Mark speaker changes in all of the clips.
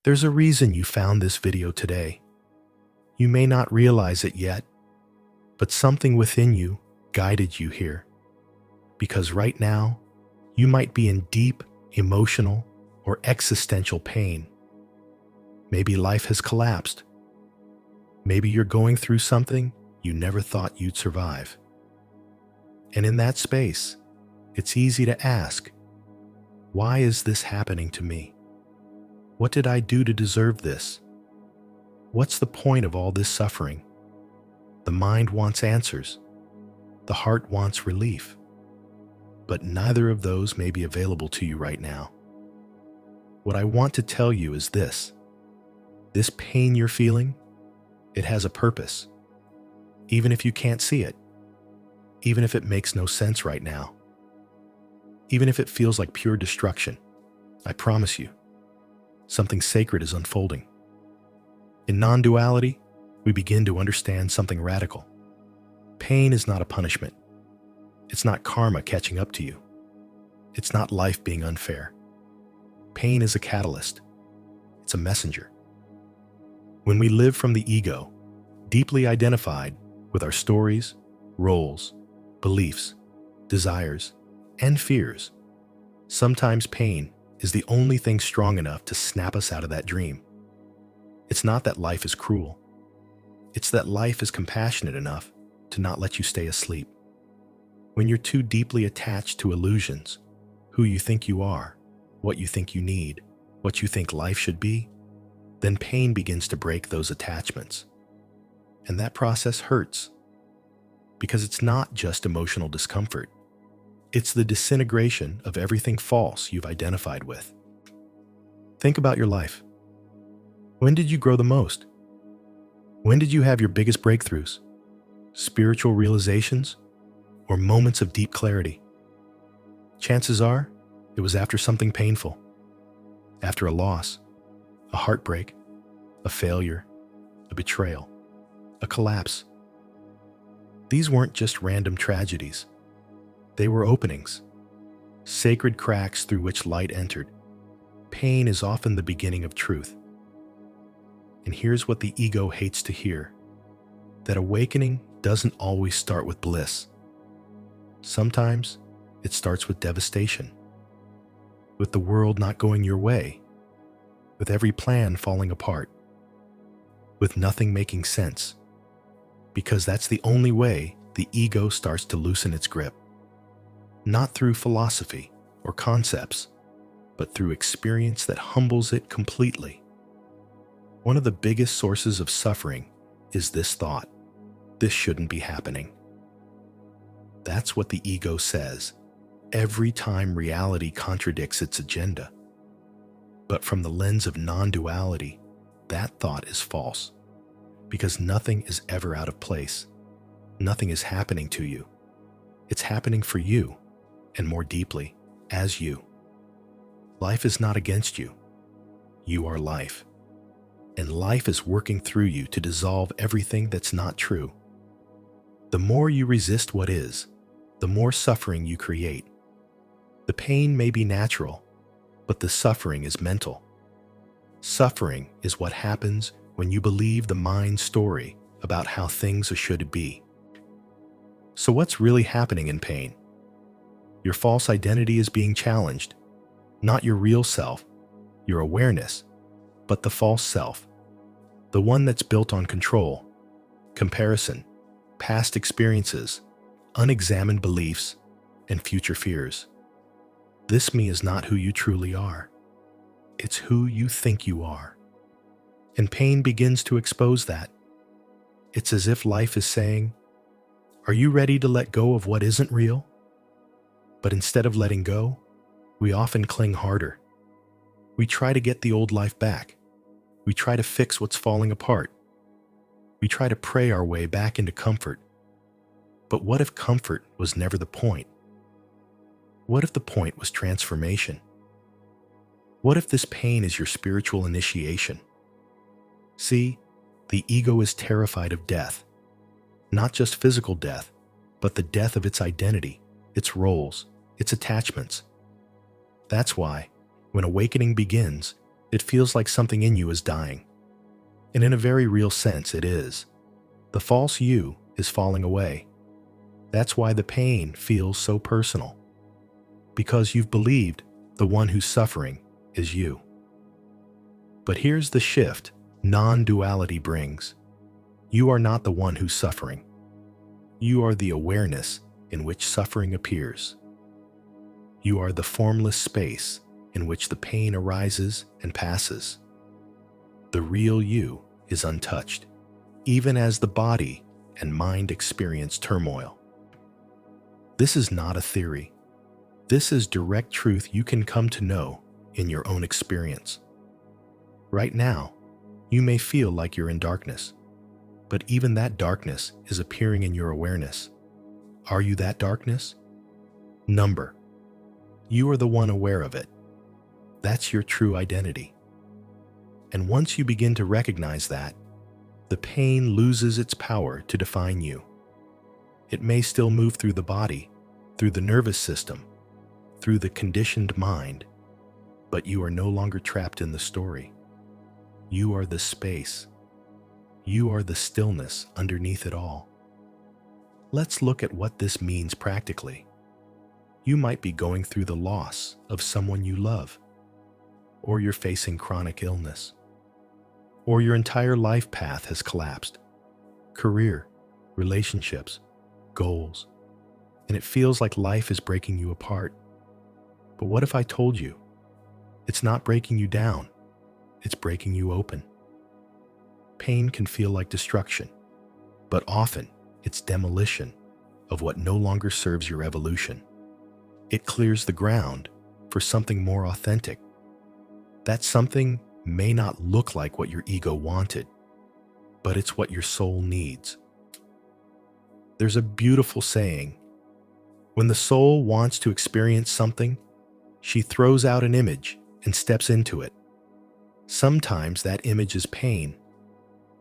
Speaker 1: There's a reason you found this video today. You may not realize it yet, but something within you guided you here. Because right now, you might be in deep emotional or existential pain. Maybe life has collapsed. Maybe you're going through something you never thought you'd survive. And in that space, it's easy to ask, why is this happening to me? What did I do to deserve this? What's the point of all this suffering? The mind wants answers. The heart wants relief. But neither of those may be available to you right now. What I want to tell you is this. This pain you're feeling, it has a purpose. Even if you can't see it. Even if it makes no sense right now. Even if it feels like pure destruction. I promise you, something sacred is unfolding. In non-duality, we begin to understand something radical. Pain is not a punishment. It's not karma catching up to you. It's not life being unfair. Pain is a catalyst. It's a messenger. When we live from the ego, deeply identified with our stories, roles, beliefs, desires, and fears, sometimes pain is the only thing strong enough to snap us out of that dream. It's not that life is cruel. It's that life is compassionate enough to not let you stay asleep. When you're too deeply attached to illusions, who you think you are, what you think you need, what you think life should be, then pain begins to break those attachments. And that process hurts. Because it's not just emotional discomfort. It's the disintegration of everything false you've identified with. Think about your life. When did you grow the most? When did you have your biggest breakthroughs? Spiritual realizations? Or moments of deep clarity? Chances are, it was after something painful. After a loss, a heartbreak, a failure, a betrayal, a collapse. These weren't just random tragedies. They were openings, sacred cracks through which light entered. Pain is often the beginning of truth. And here's what the ego hates to hear, that awakening doesn't always start with bliss. Sometimes it starts with devastation, with the world not going your way, with every plan falling apart, with nothing making sense, because that's the only way the ego starts to loosen its grip. Not through philosophy or concepts, but through experience that humbles it completely. One of the biggest sources of suffering is this thought, this shouldn't be happening. That's what the ego says every time reality contradicts its agenda. But from the lens of non-duality, that thought is false, because nothing is ever out of place. Nothing is happening to you. It's happening for you, and more deeply, as you. Life is not against you. You are life. And life is working through you to dissolve everything that's not true. The more you resist what is, the more suffering you create. The pain may be natural, but the suffering is mental. Suffering is what happens when you believe the mind's story about how things should be. So what's really happening in pain? Your false identity is being challenged, not your real self, your awareness, but the false self, the one that's built on control, comparison, past experiences, unexamined beliefs, and future fears. This me is not who you truly are. It's who you think you are. And pain begins to expose that. It's as if life is saying, are you ready to let go of what isn't real? But instead of letting go, we often cling harder. We try to get the old life back. We try to fix what's falling apart. We try to pray our way back into comfort. But what if comfort was never the point? What if the point was transformation? What if this pain is your spiritual initiation? See, the ego is terrified of death. Not just physical death, but the death of its identity, its roles, its attachments. That's why, when awakening begins, It feels like something in you is dying. And in a very real sense, it is. The false you is falling away. That's why the pain feels so personal. Because you've believed the one who's suffering is you. But here's the shift non-duality brings. You are not the one who's suffering. You are the awareness in which suffering appears. You are the formless space in which the pain arises and passes. The real you is untouched, even as the body and mind experience turmoil. This is not a theory. This is direct truth you can come to know in your own experience. Right now, you may feel like you're in darkness, but even that darkness is appearing in your awareness. Are you that darkness? Number. You are the one aware of it. That's your true identity. And once you begin to recognize that, the pain loses its power to define you. It may still move through the body, through the nervous system, through the conditioned mind, but you are no longer trapped in the story. You are the space. You are the stillness underneath it all. Let's look at what this means practically. You might be going through the loss of someone you love, or you're facing chronic illness, or your entire life path has collapsed. Career, relationships, goals, and it feels like life is breaking you apart. But what if I told you, it's not breaking you down, it's breaking you open? Pain can feel like destruction, but often it's demolition of what no longer serves your evolution. It clears the ground for something more authentic. That something may not look like what your ego wanted, but it's what your soul needs. There's a beautiful saying, when the soul wants to experience something, she throws out an image and steps into it. Sometimes that image is pain,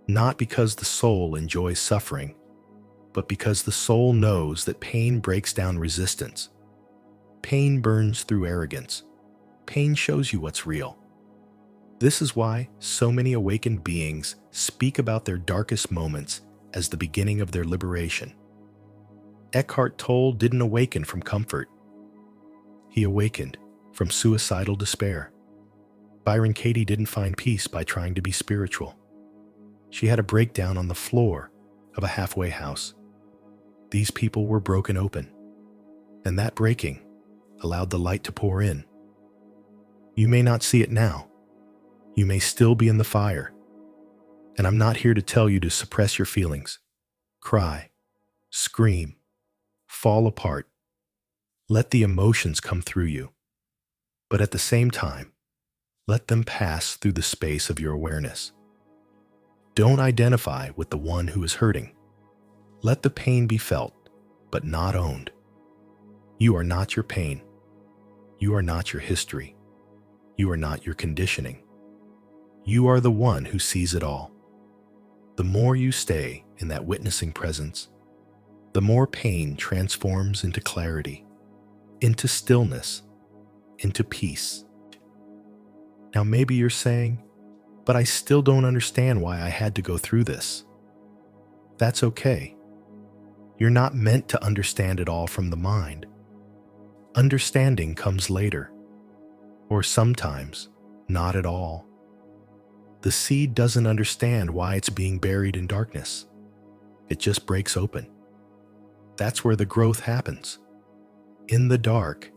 Speaker 1: not because the soul enjoys suffering, but because the soul knows that pain breaks down resistance. Pain burns through arrogance. Pain shows you what's real. This is why so many awakened beings speak about their darkest moments as the beginning of their liberation. Eckhart Tolle didn't awaken from comfort. He awakened from suicidal despair. Byron Katie didn't find peace by trying to be spiritual. She had a breakdown on the floor of a halfway house. These people were broken open, and that breaking allowed the light to pour in. You may not see it now. You may still be in the fire. And I'm not here to tell you to suppress your feelings. Cry, scream, fall apart. Let the emotions come through you. But at the same time, let them pass through the space of your awareness. Don't identify with the one who is hurting. Let the pain be felt, but not owned. You are not your pain. You are not your history. You are not your conditioning. You are the one who sees it all. The more you stay in that witnessing presence, the more pain transforms into clarity, into stillness, into peace. Now maybe you're saying, but I still don't understand why I had to go through this. That's okay. You're not meant to understand it all from the mind. Understanding comes later, or sometimes not at all. The seed doesn't understand why it's being buried in darkness. It just breaks open. That's where the growth happens. In the dark,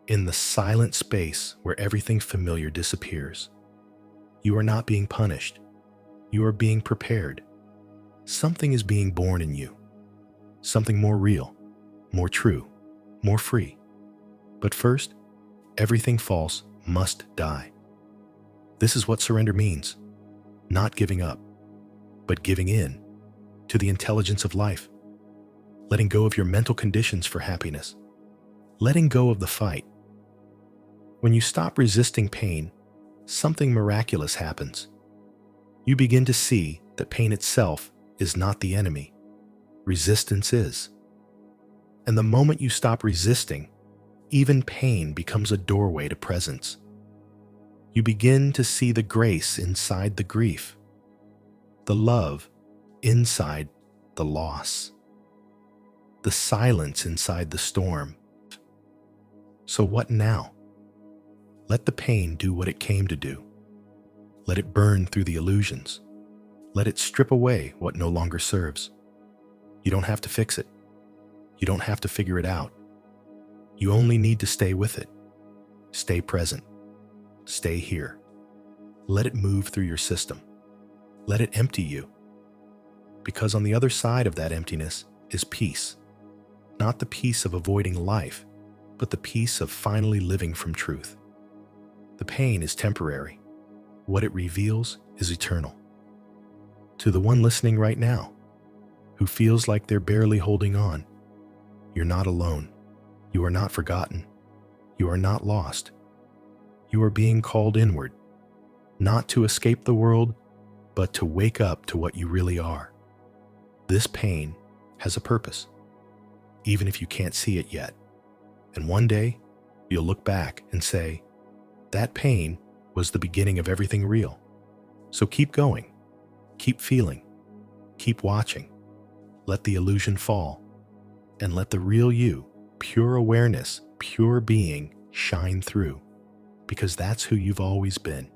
Speaker 1: in the silent space where everything familiar disappears. You are not being punished. You are being prepared. Something is being born in you. Something more real, more true, more free. But first, everything false must die. This is what surrender means. Not giving up, but giving in to the intelligence of life. Letting go of your mental conditions for happiness. Letting go of the fight. When you stop resisting pain, something miraculous happens. You begin to see that pain itself is not the enemy. Resistance is. And the moment you stop resisting, even pain becomes a doorway to presence. You begin to see the grace inside the grief, the love inside the loss, the silence inside the storm. So what now? Let the pain do what it came to do. Let it burn through the illusions. Let it strip away what no longer serves. You don't have to fix it. You don't have to figure it out. You only need to stay with it. Stay present. Stay here. Let it move through your system. Let it empty you. Because on the other side of that emptiness is peace. Not the peace of avoiding life, but the peace of finally living from truth. The pain is temporary. What it reveals is eternal. To the one listening right now, who feels like they're barely holding on, you're not alone. You are not forgotten. You are not lost. You are being called inward, not to escape the world, but to wake up to what you really are. This pain has a purpose, even if you can't see it yet. And one day, you'll look back and say, that pain was the beginning of everything real. So keep going, keep feeling, keep watching. Let the illusion fall, and let the real you, pure awareness, pure being, shine through, because that's who you've always been.